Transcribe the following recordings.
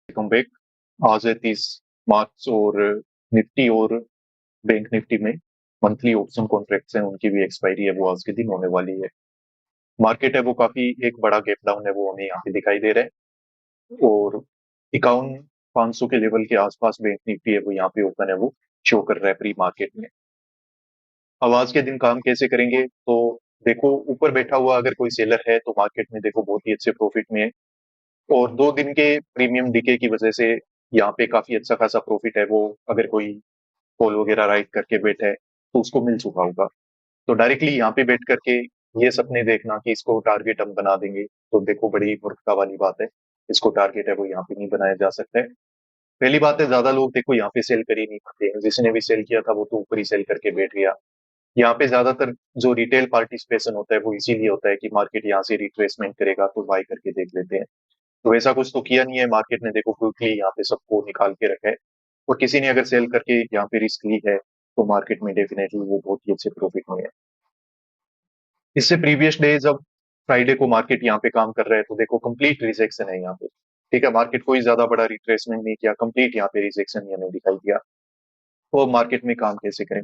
Welcome back. आज है 30 मार्च और निफ्टी और बैंक निफ्टी में मंथली ऑप्शन कॉन्ट्रैक्ट्स हैं, उनकी भी एक्सपायरी है वो आज के दिन होने वाली है। मार्केट है वो काफी एक बड़ा गैप डाउन है वो हमें यहाँ पे दिखाई दे रहा है और 51,500 के लेवल के आसपास बैंक निफ्टी है वो यहाँ पे ओपन है वो शो कर रहा है प्री मार्केट में। अब आज के दिन काम कैसे करेंगे तो देखो, ऊपर बैठा हुआ अगर कोई सेलर है तो मार्केट में देखो बहुत ही अच्छे प्रॉफिट में है और 2 दिन के प्रीमियम डीके की वजह से यहाँ पे काफी अच्छा खासा प्रॉफिट है वो, अगर कोई कॉल वगैरह राइट करके बैठा है तो उसको मिल चुका होगा। तो डायरेक्टली यहाँ पे बैठ करके ये सपने देखना कि इसको टारगेट हम बना देंगे, तो देखो बड़ी मूर्खता वाली बात है। इसको टारगेट है वो यहाँ पे नहीं बनाया जा सकता है। पहली बात है, ज्यादा लोग देखो यहाँ पे सेल कर ही नहीं पाते हैं, जिसने भी सेल किया था वो तो ऊपर ही सेल करके बैठ गया। यहाँ पे ज्यादातर जो रिटेल पार्टिसिपेशन होता है वो इसीलिए होता है कि मार्केट यहाँ से रिट्रेसमेंट करेगा तो बाय करके देख लेते हैं। तो ऐसा कुछ तो किया नहीं है मार्केट ने, देखो क्विकली यहाँ पे सबको निकाल के रखा है। और किसी ने अगर सेल करके यहाँ पे रिस्क ली है तो मार्केट में डेफिनेटली वो बहुत ही अच्छे प्रॉफिट में है। इससे प्रीवियस डे जब फ्राइडे को मार्केट यहाँ पे काम कर रहा है तो देखो कंप्लीट रिजेक्शन है यहाँ पे। ठीक है, मार्केट कोई ज्यादा बड़ा रिट्रेसमेंट नहीं किया, कंप्लीट यहाँ पे रिजेक्शन हमें दिखाई दिया। तो मार्केट में काम कैसे करें,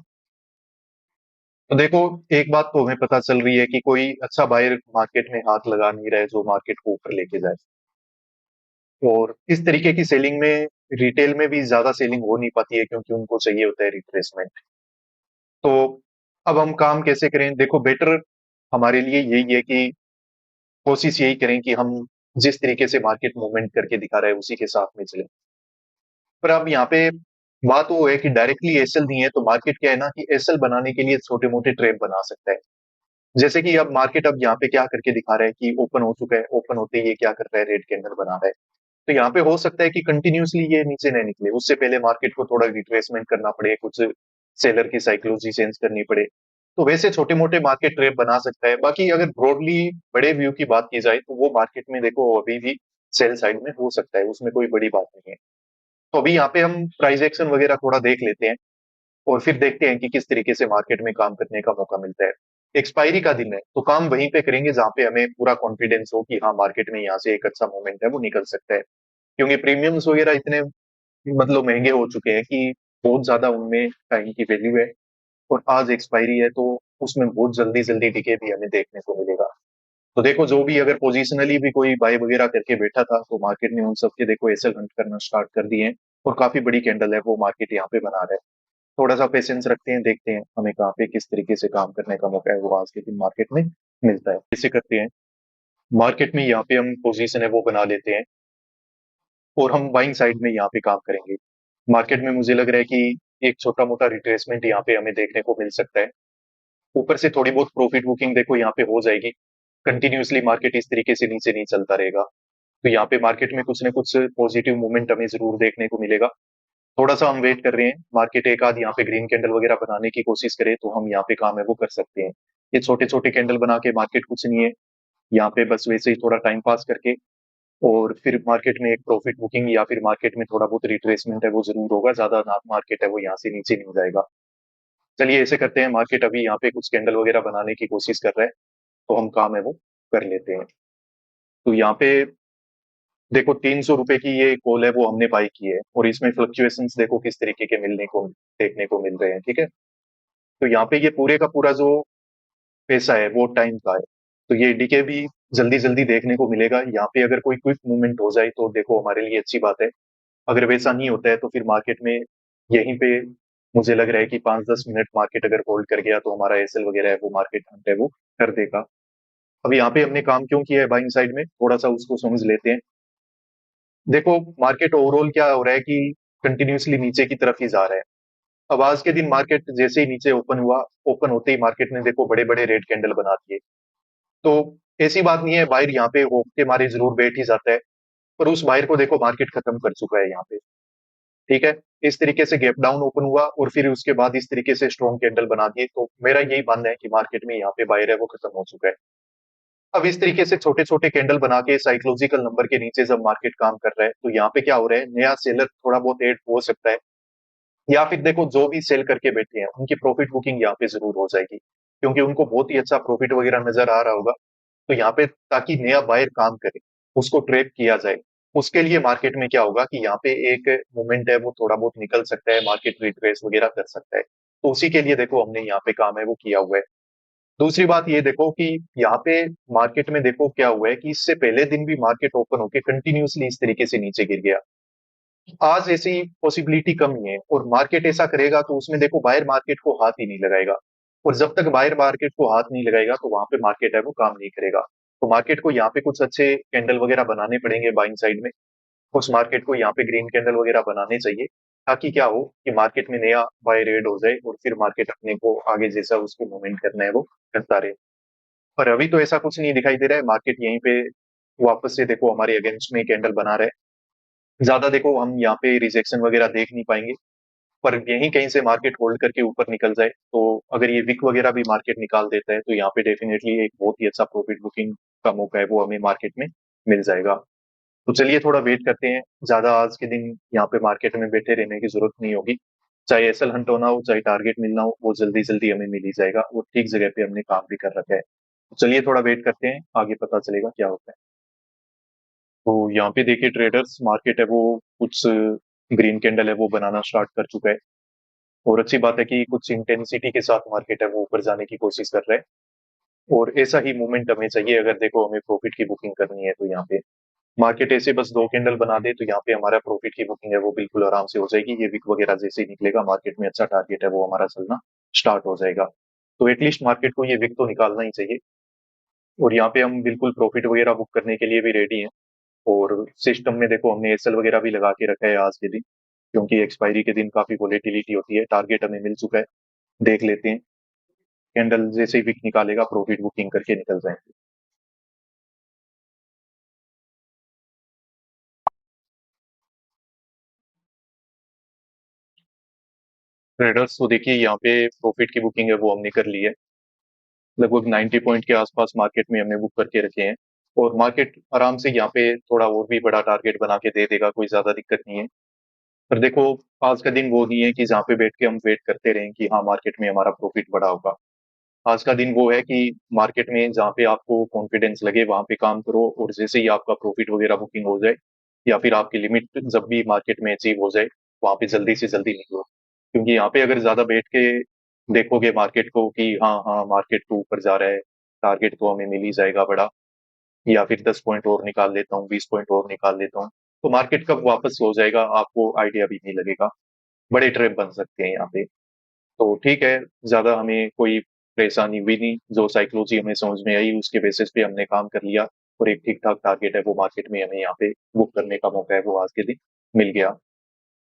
तो देखो एक बात तो हमें पता चल रही है कि कोई अच्छा बायर मार्केट में हाथ लगा नहीं रहा है जो मार्केट को ऊपर लेके जाए। और इस तरीके की सेलिंग में रिटेल में भी ज्यादा सेलिंग हो नहीं पाती है क्योंकि उनको चाहिए होता है रिप्लेसमेंट। तो अब हम काम कैसे करें, देखो बेटर हमारे लिए यही है कि कोशिश यही करें कि हम जिस तरीके से मार्केट मूवमेंट करके दिखा रहा है उसी के साथ में चलें। पर अब यहाँ पे बात वो है कि डायरेक्टली एसएल नहीं है, तो मार्केट क्या है ना कि एसएल बनाने के लिए छोटे मोटे ट्रेप बना सकता है। जैसे कि अब मार्केट अब यहाँ पे क्या करके दिखा रहा है कि ओपन हो चुका है, ओपन होते ही ये क्या कर रहा है, रेड कैंडल बना रहा है। तो यहाँ पे हो सकता है कि कंटिन्यूअसली ये नीचे न निकले, उससे पहले मार्केट को थोड़ा रिट्रेसमेंट करना पड़े, कुछ सेलर की साइकोलॉजी चेंज करनी पड़े। तो वैसे छोटे मोटे मार्केट ट्रेप बना सकता है। बाकी अगर ब्रॉडली बड़े व्यू की बात की जाए तो वो मार्केट में देखो अभी भी सेल साइड में हो सकता है, उसमें कोई बड़ी बात नहीं है। तो अभी यहाँ पे हम प्राइस एक्शन वगैरह थोड़ा देख लेते हैं और फिर देखते हैं कि किस तरीके से मार्केट में काम करने का मौका मिलता है। एक्सपायरी का दिन है तो काम वहीं पे करेंगे जहां पे हमें पूरा कॉन्फिडेंस हो कि हाँ मार्केट में यहाँ से एक अच्छा मोमेंट है वो निकल सकता है। क्योंकि प्रीमियम्स वगैरह इतने मतलब महंगे हो चुके हैं कि बहुत ज्यादा उनमें टाइम की वैल्यू है। और आज एक्सपायरी है तो उसमें बहुत जल्दी जल्दी डिके भी हमें देखने को मिलेगा। तो देखो जो भी अगर पोजिशनली भी कोई बाय वगैरह करके बैठा था तो मार्केट ने उन सबके देखो एसएल हंट करना स्टार्ट कर दिए हैं। और काफी बड़ी कैंडल है वो मार्केट यहाँ पे बना रहा है। थोड़ा सा पेशेंस रखते हैं, देखते हैं हमें कहाँ पे किस तरीके से काम करने का मौका है वो आज के दिन मार्केट में मिलता है। कैसे करते हैं, मार्केट में यहाँ पे हम पोजीशन है वो बना लेते हैं और हम बाइंग साइड में यहाँ पे काम करेंगे। मार्केट में मुझे लग रहा है कि एक छोटा मोटा रिट्रेसमेंट यहाँ पे हमें देखने को मिल सकता है। ऊपर से थोड़ी बहुत प्रॉफिट बुकिंग देखो यहाँ पे हो जाएगी। कंटिन्यूअसली मार्केट इस तरीके से नीचे नहीं चलता रहेगा, तो यहाँ पे मार्केट में कुछ ना कुछ पॉजिटिव मूवमेंट हमें जरूर देखने को मिलेगा। थोड़ा सा हम वेट कर रहे हैं, मार्केट एक आध यहाँ पे ग्रीन कैंडल वगैरह बनाने की कोशिश करे तो हम यहाँ पे काम है वो कर सकते हैं। ये छोटे छोटे कैंडल बना के मार्केट कुछ नहीं है, यहाँ पे बस वैसे ही थोड़ा टाइम पास करके और फिर मार्केट में एक प्रॉफिट बुकिंग या फिर मार्केट में थोड़ा बहुत रिट्रेसमेंट है वो जरूर होगा, ज्यादा मार्केट है वो यहाँ से नीचे नहीं जाएगा। चलिए ऐसे करते हैं, मार्केट अभी यहाँ पे कुछ कैंडल वगैरह बनाने की कोशिश कर रहा है तो हम काम है वो कर लेते हैं। तो यहाँ पे देखो 300 रुपए की ये कॉल है वो हमने बाई की है और इसमें फ्लक्चुएशंस देखो किस तरीके के मिलने को देखने को मिल रहे हैं। ठीक है, तो यहाँ पे ये पूरे का पूरा जो पैसा है वो टाइम का है, तो ये डीके भी जल्दी जल्दी देखने को मिलेगा। यहाँ पे अगर कोई क्विक मूवमेंट हो जाए तो देखो हमारे लिए अच्छी बात है। अगर वैसा नहीं होता है तो फिर मार्केट में यहीं पे मुझे लग रहा है कि 5-10 मिनट मार्केट अगर होल्ड कर गया तो हमारा एसएल वगैरह है वो मार्केट हंट है वो कर देगा। अब यहाँ पे हमने काम क्यों किया है बाइंग साइड में, थोड़ा सा उसको समझ लेते हैं। देखो मार्केट ओवरऑल क्या हो रहा है कि कंटिन्यूअसली नीचे की तरफ ही जा रहा है। अब आज के दिन मार्केट जैसे ही नीचे ओपन हुआ, ओपन होते ही मार्केट ने देखो बड़े बड़े रेड कैंडल बना दिए। तो ऐसी बात नहीं है, बायर यहाँ पे होप के मारे जरूर बैठ ही जाता है, पर उस बायर को देखो मार्केट खत्म कर चुका है यहाँ पे। ठीक है, इस तरीके से गैप डाउन ओपन हुआ और फिर उसके बाद इस तरीके से स्ट्रॉन्ग कैंडल बना दिए, तो मेरा यही मानना है कि मार्केट में यहाँ पे बायर है वो खत्म हो चुका है। अब इस तरीके से छोटे छोटे कैंडल बना के साइकोलॉजिकल नंबर के नीचे जब मार्केट काम कर रहा है तो यहाँ पे क्या हो रहा है, नया सेलर थोड़ा बहुत ऐड हो सकता है या फिर देखो जो भी सेल करके बैठे हैं उनकी प्रॉफिट बुकिंग यहाँ पे जरूर हो जाएगी क्योंकि उनको बहुत ही अच्छा प्रॉफिट वगैरह नजर आ रहा होगा। तो यहाँ पे ताकि नया बायर काम करे उसको ट्रैप किया जाए, उसके लिए मार्केट में क्या होगा कि यहाँ पे एक मोमेंट है वो थोड़ा बहुत निकल सकता है, मार्केट रिट्रेस वगैरह कर सकता है। तो उसी के लिए देखो हमने यहाँ पे काम है वो किया हुआ है। दूसरी बात ये देखो कि यहाँ पे मार्केट में देखो क्या हुआ है कि इससे पहले दिन भी मार्केट ओपन होके कंटिन्यूअसली इस तरीके से नीचे गिर गया। आज ऐसी पॉसिबिलिटी कम ही है और मार्केट ऐसा करेगा तो उसमें देखो बायर मार्केट को हाथ ही नहीं लगाएगा। और जब तक बायर मार्केट को हाथ नहीं लगाएगा तो वहां पे मार्केट है वो काम नहीं करेगा। तो मार्केट को यहाँ पे कुछ अच्छे कैंडल वगैरह बनाने पड़ेंगे बाइंग साइड में। उस मार्केट को यहाँ पे ग्रीन कैंडल वगैरह बनाने चाहिए, ताकि क्या हो कि मार्केट में नया बाय रेड हो जाए और फिर मार्केट अपने को आगे जैसा उसको मूवमेंट करना है वो करता रहे। पर अभी तो ऐसा कुछ नहीं दिखाई दे रहा है, मार्केट यहीं पे वापस से देखो हमारे अगेंस्ट में कैंडल बना रहे हैं। ज्यादा देखो हम यहाँ पे रिजेक्शन वगैरह देख नहीं पाएंगे। पर यहीं कहीं से मार्केट होल्ड करके ऊपर निकल जाए तो अगर ये विक वगैरह भी मार्केट निकाल देता है तो यहाँ पे डेफिनेटली एक बहुत ही अच्छा प्रॉफिट बुकिंग का मौका है वो हमें मार्केट में मिल जाएगा। तो चलिए थोड़ा वेट करते हैं, ज्यादा आज के दिन यहाँ पे मार्केट में बैठे रहने की जरूरत नहीं होगी। चाहे एसएल हंट होना हो चाहे टारगेट मिलना हो वो जल्दी जल्दी हमें मिल ही जाएगा, वो ठीक जगह पे हमने काम भी कर रखा है। तो चलिए थोड़ा वेट करते हैं, आगे पता चलेगा क्या होता है। तो यहाँ पे देखिए ट्रेडर्स, मार्केट है वो कुछ ग्रीन कैंडल है वो बनाना स्टार्ट कर चुका है। और अच्छी बात है कि कुछ इंटेंसिटी के साथ मार्केट है वो ऊपर जाने की कोशिश कर रहा है। और ऐसा ही मूवमेंट हमें चाहिए अगर देखो हमें प्रॉफिट की बुकिंग करनी है। तो यहाँ पे मार्केट ऐसे बस दो कैंडल बना दे तो यहाँ पे हमारा प्रॉफिट की बुकिंग है वो बिल्कुल आराम से हो जाएगी। ये विक वगैरह जैसे ही निकलेगा मार्केट में अच्छा टारगेट है वो हमारा चलना स्टार्ट हो जाएगा। तो एटलीस्ट मार्केट को ये विक तो निकालना ही चाहिए। और यहाँ पे हम बिल्कुल प्रॉफिट वगैरह बुक करने के लिए भी रेडी हैं। और सिस्टम में देखो हमने एसएल वगैरह भी लगा के रखा है आज के दिन, क्योंकि एक्सपायरी के दिन काफी वोलेटिलिटी होती है। टारगेट हमें मिल चुका है, देख लेते हैं। कैंडल जैसे ही विक निकालेगा प्रॉफिट बुकिंग करके निकल जाएंगे। ट्रेडर्स तो देखिए यहाँ पे प्रॉफिट की बुकिंग है वो हमने कर ली है। लगभग 90 पॉइंट के आसपास मार्केट में हमने बुक करके रखे हैं। और मार्केट आराम से यहाँ पे थोड़ा और भी बड़ा टारगेट बना के दे देगा, कोई ज्यादा दिक्कत नहीं है। पर देखो आज का दिन वो नहीं है कि जहाँ पे बैठ के हम वेट करते रहें कि हाँ मार्केट में हमारा प्रॉफिट बढ़ा होगा। आज का दिन वो है कि मार्केट में जहाँ पे आपको कॉन्फिडेंस लगे वहां पे काम करो, और जैसे ही आपका प्रॉफिट वगैरह बुकिंग हो जाए या फिर आपकी लिमिट जब भी मार्केट में अचीव हो जाए वहां पे जल्दी से जल्दी निकलो। क्योंकि यहाँ पे अगर ज्यादा बैठ के देखोगे मार्केट को कि हाँ हाँ मार्केट तो ऊपर जा रहा है, टारगेट तो हमें मिल ही जाएगा बड़ा, या फिर 10 पॉइंट और निकाल लेता हूँ 20 पॉइंट और निकाल लेता हूँ, तो मार्केट कब वापस हो जाएगा आपको आइडिया भी नहीं लगेगा। बड़े ट्रैप बन सकते हैं यहाँ पे। तो ठीक है, ज्यादा हमें कोई परेशानी हुई नहीं, जो साइकोलॉजी हमें समझ में आई उसके बेसिस पे हमने काम कर लिया। और एक ठीक ठाक टारगेट है वो मार्केट में हमें यहाँ पे बुक करने का मौका है वो आज के दिन मिल गया।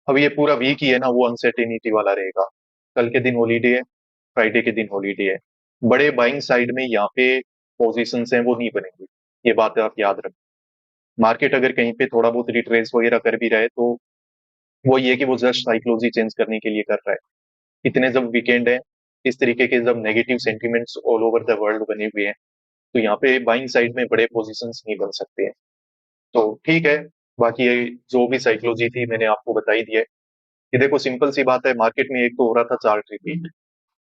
अब ये पूरा वीक ही है ना वो अनसर्टेनिटी वाला रहेगा। कल के दिन हॉलीडे है, फ्राइडे के दिन हॉलीडे है। बड़े बाइंग साइड में यहाँ पे पोजिशन हैं वो नहीं बनेंगी, ये बात आप याद रखें। मार्केट अगर कहीं पे थोड़ा बहुत रिट्रेस वगैरह कर भी रहा है तो वो ये है कि वो जस्ट साइकोलॉजी चेंज करने के लिए कर रहा है। इतने जब वीकेंड है, इस तरीके के जब negative sentiments all over the world बने हुए हैं तो यहाँ पे बाइंग साइड में बड़े पोजीशंस नहीं बन सकते हैं। तो ठीक है, बाकी ये जो भी साइकोलॉजी थी मैंने आपको बताई दी है। ये देखो सिंपल सी बात है, मार्केट में एक तो हो रहा था चार्ट रिपीट,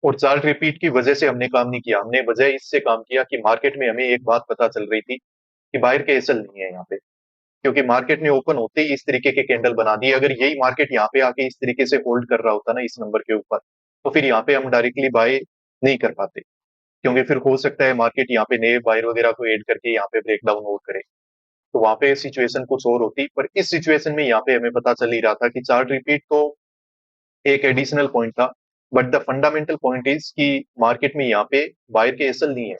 और चार्ट रिपीट की वजह से हमने काम नहीं किया। हमने वजह इससे काम किया कि मार्केट में हमें एक बात पता चल रही थी कि बाहर के एसल नहीं है यहाँ पे। क्योंकि मार्केट ने ओपन होते ही इस तरीके के कैंडल बना दिए, अगर यही मार्केट यहाँ पे आके इस तरीके से होल्ड कर रहा होता ना इस नंबर के ऊपर, तो फिर यहाँ पे हम डायरेक्टली बाय नहीं कर पाते। क्योंकि फिर हो सकता है मार्केट यहाँ पे नए बायर वगैरह को ऐड करके यहाँ पे ब्रेकडाउन और करे, तो वहां पे सिचुएशन कुछ और होती। पर इस सिचुएशन में यहाँ पे हमें पता चल ही रहा था कि चार्ट रिपीट तो एक एडिशनल पॉइंट था, but the fundamental point is कि मार्केट में यहाँ पे बायर के एसल नहीं है।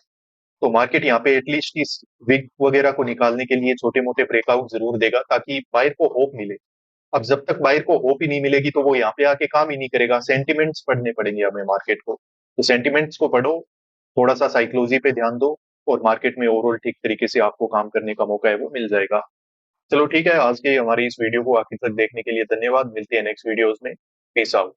तो मार्केट यहाँ पे एटलीस्ट इस विग वगैरह को निकालने के लिए छोटे मोटे ब्रेकआउट जरूर देगा ताकि बायर को होप मिले। अब जब तक बायर को होप ही नहीं मिलेगी तो वो यहाँ पे आके काम ही नहीं करेगा। सेंटिमेंट्स पढ़ने पड़ेंगे हमें मार्केट को, तो सेंटिमेंट्स को पढ़ो, थोड़ा सा साइकोलॉजी पे ध्यान दो, और मार्केट में ओवरऑल ठीक तरीके से आपको काम करने का मौका है वो मिल जाएगा। चलो ठीक है, आज की हमारी इस वीडियो को आखिर तक देखने के लिए धन्यवाद। मिलते हैं नेक्स्ट वीडियोस में। Peace out.